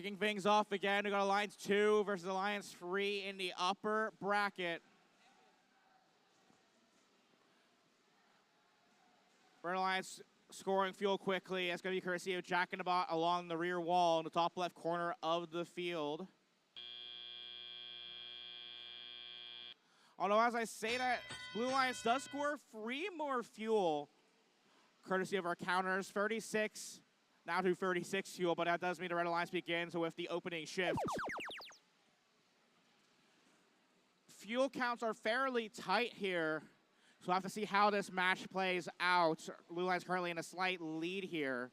Kicking things off again, we got Alliance 2 versus Alliance 3 in the upper bracket. Red Alliance scoring fuel quickly. It's going to be courtesy of Jack in the Bot along the rear wall in the top left corner of the field. Although, as I say that, Blue Alliance does score 3 more fuel, courtesy of our counters. 36, now to 36 fuel, but that does mean the Red Alliance begins with the opening shift. Fuel counts are fairly tight here, so we'll have to see how this match plays out. Blue Alliance currently in a slight lead here.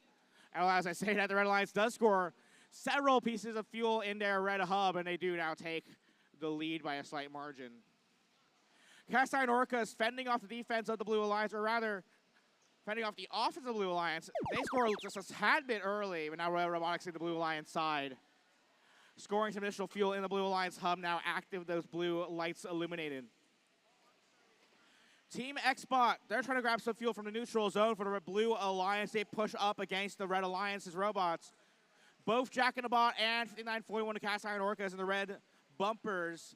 And as I say that, the Red Alliance does score several pieces of fuel in their red hub, and they do now take the lead by a slight margin. Cast Iron Orcas fending off the defense of the Blue Alliance, or rather, fending off the offense of the Blue Alliance. They score just a tad bit early, but now Royal Robotics in the Blue Alliance side. Scoring some additional fuel in the Blue Alliance hub, now active, those blue lights illuminated. Team Xbot, they're trying to grab some fuel from the neutral zone for the Blue Alliance. They push up against the Red Alliance's robots. Both Jack in the Bot and 5941 to Cast Iron Orcas in the red bumpers,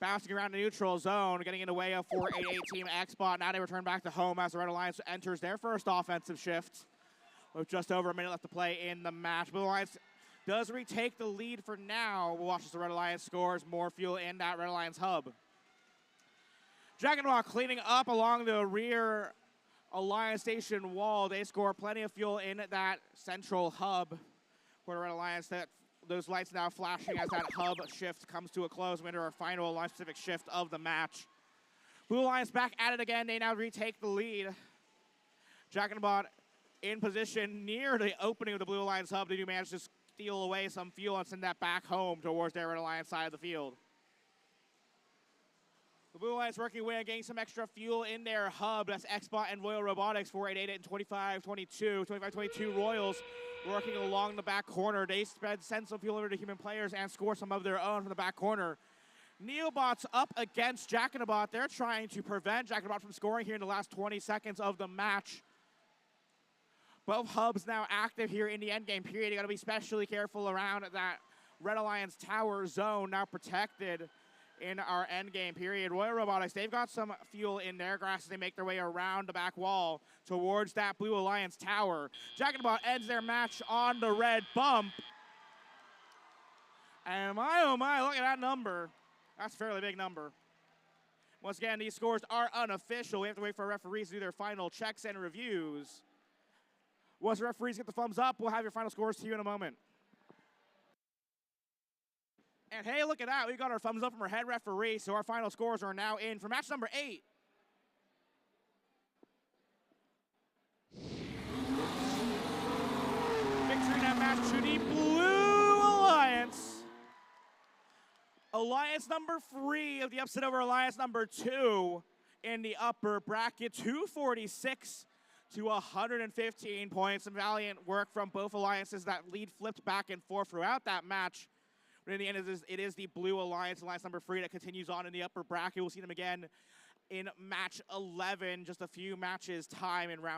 bouncing around the neutral zone, getting in the way of 488 Team Xbot. Now they return back to home as the Red Alliance enters their first offensive shift with just over a minute left to play in the match. Blue Alliance does retake the lead for now. We'll watch as the Red Alliance scores more fuel in that Red Alliance hub. Jack in the Bot cleaning up along the rear Alliance station wall. They score plenty of fuel in that central hub for the Red Alliance. Those lights now flashing as that hub shift comes to a close. We enter our final Alliance-specific shift of the match. Blue Alliance back at it again. They now retake the lead. Jack in the Bot in position near the opening of the Blue Alliance hub. They do manage to steal away some fuel and send that back home towards their Red Alliance side of the field. The Blue Alliance working away and getting some extra fuel in their hub. That's Xbot and Royal Robotics, 488 and 2522. 2522 Royals working along the back corner. They send some fuel over to human players and score some of their own from the back corner. Neobot's up against Jack in the Bot. They're trying to prevent Jack in the Bot from scoring here in the last 20 seconds of the match. Both hubs now active here in the endgame period. You got to be especially careful around that Red Alliance tower zone, now protected in our endgame period. Royal Robotics, they've got some fuel in their grass as they make their way around the back wall towards that Blue Alliance tower. Jack in the Bot ends their match on the red bump. And my, oh my, look at that number. That's a fairly big number. Once again, these scores are unofficial. We have to wait for our referees to do their final checks and reviews. Once the referees get the thumbs up, we'll have your final scores to you in a moment. And hey, look at that. We got our thumbs up from our head referee, so our final scores are now in for match number 8. Victory in that match to the Blue Alliance. Alliance number 3 of the upset over Alliance number 2 in the upper bracket, 246 to 115 points. Some valiant work from both alliances. That lead flipped back and forth throughout that match. But in the end, it is the Blue Alliance, Alliance number 3, that continues on in the upper bracket. We'll see them again in match 11, just a few matches time in round